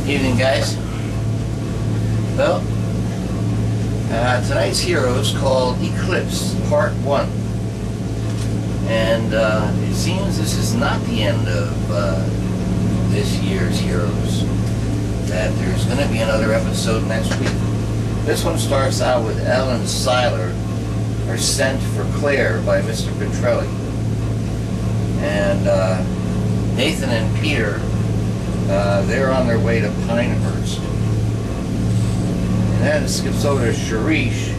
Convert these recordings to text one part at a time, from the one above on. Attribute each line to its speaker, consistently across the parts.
Speaker 1: Evening, guys. Well, tonight's hero is called Eclipse, Part 1. And it seems this is not the end of this year's heroes. That there's going to be another episode next week. This one starts out with Elle and Siler are sent for Claire by Mr. Petrelli. And Nathan and Peter, they're on their way to Pinehurst. And then it skips over to Sharish,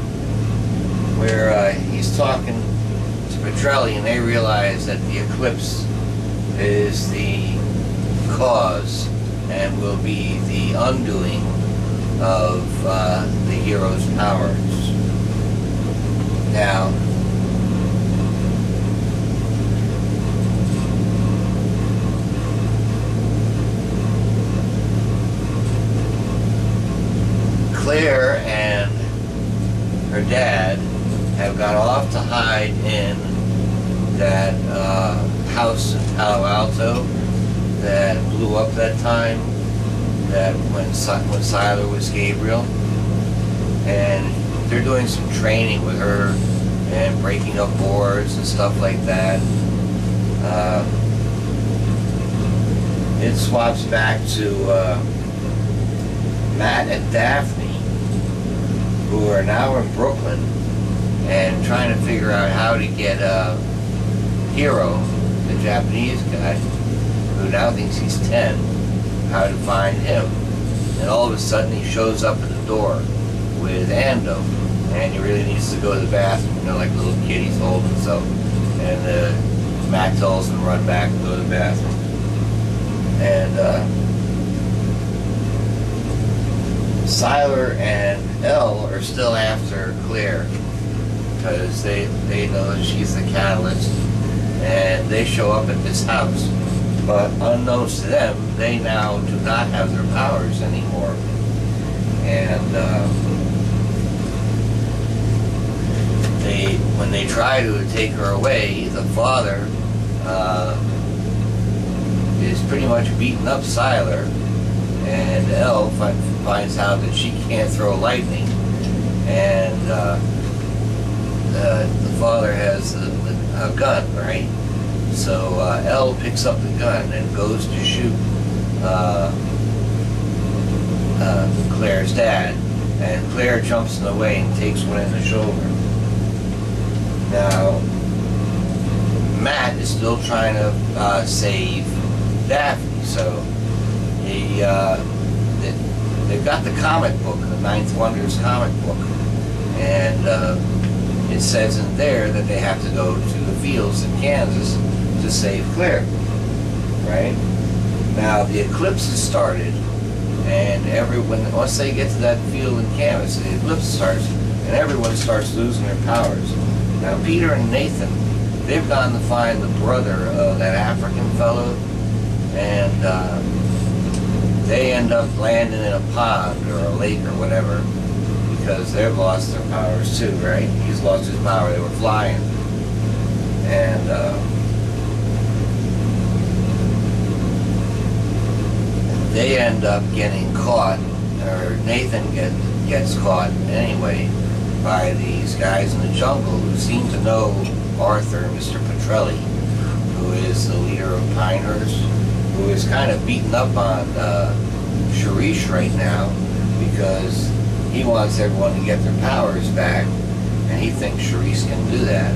Speaker 1: where he's talking to Petrelli, and they realize that the eclipse is the cause and will be the undoing of the hero's powers. Now, Claire and her dad have got off to hide in that house in Palo Alto that blew up that time, that when Siler was Gabriel, and they're doing some training with her and breaking up boards and stuff like that. It swaps back to Matt and Daphne, who are now in Brooklyn and trying to figure out how to get Hiro, the Japanese guy, who now thinks he's 10, how to find him. And all of a sudden he shows up at the door with Ando, and he really needs to go to the bathroom, you know, like a little kid, he's holding himself. And Matt tells him to run back and go to the bathroom. And Siler and Elle are still after Claire because they know that she's the catalyst, and they show up at this house. But unknowns to them, they now do not have their powers anymore. And when they try to take her away, the father is pretty much beating up Siler, and Elle finds out that she can't throw lightning, and the father has a gun, right? So Elle picks up the gun and goes to shoot Claire's dad, and Claire jumps in the way and takes one in the shoulder. Now, Matt is still trying to save Daphne, so they've got the comic book, the Ninth Wonders comic book, and it says in there that they have to go to the fields in Kansas to save Claire, right? Now the eclipse has started, and once they get to that field in Kansas, the eclipse starts, and everyone starts losing their powers. Now Peter and Nathan, they've gone to find the brother of that African fellow, and they end up landing in a pond or a lake or whatever, because they've lost their powers too, right? He's lost his power. They were flying. And they end up getting caught, or Nathan gets caught anyway, by these guys in the jungle who seem to know Arthur, Mr. Petrelli, who is the leader of Pinehurst, who is kind of beating up on Sharish right now because he wants everyone to get their powers back, and he thinks Sharice can do that,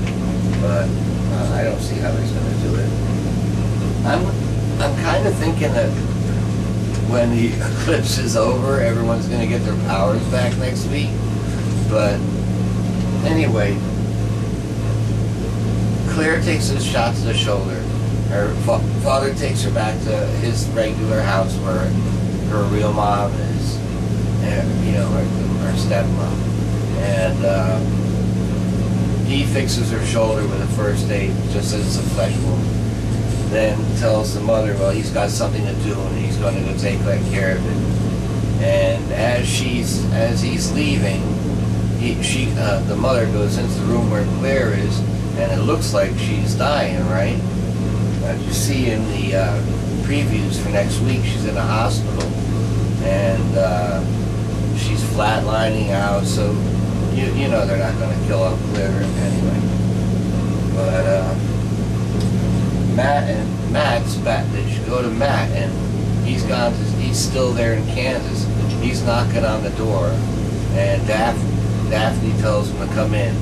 Speaker 1: but I don't see how he's going to do it. I'm kind of thinking that when the eclipse is over, everyone's going to get their powers back next week, but anyway, Claire takes a shot to the shoulder. Her father takes her back to his regular house where her real mom is, and, you know, her stepmom. And he fixes her shoulder with a first aid, just as it's a flesh wound. Then tells the mother, well, he's got something to do and he's going to go take care of it. And as he's leaving, the mother goes into the room where Claire is, and it looks like she's dying, right? You see in the previews for next week, she's in a hospital, and she's flatlining out, so you know they're not going to kill off Claire anyway. But Matt's back. They should go to Matt, and he's still there in Kansas. He's knocking on the door, and Daphne tells him to come in,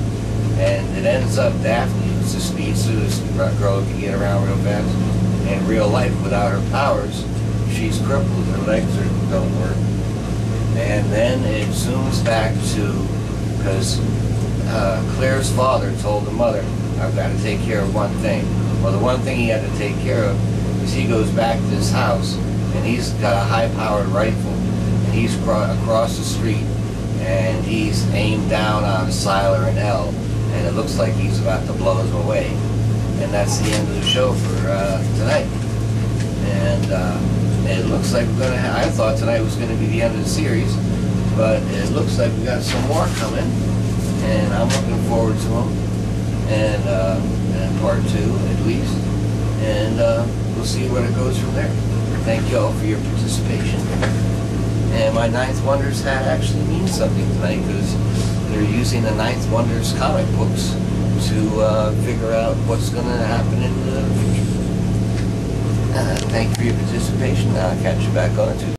Speaker 1: and it ends up Daphne is a speed girl who can get around real fast. In real life, without her powers, she's crippled. Her legs don't work. And then it zooms back to, because Claire's father told the mother, I've got to take care of one thing. Well, the one thing he had to take care of is he goes back to his house, and he's got a high-powered rifle, and he's across the street, and he's aimed down on Siler and Elle, and it looks like he's about to blow them away. And that's the end of the show for tonight. And it looks like we're going to I thought tonight was going to be the end of the series, but it looks like we got some more coming, and I'm looking forward to them, and part 2 at least, and we'll see where it goes from there. Thank you all for your participation. And my Ninth Wonders hat actually means something tonight, because they're using the Ninth Wonders comic books to figure out what's going to happen in the future. Thank you for your participation. I'll catch you back on it too.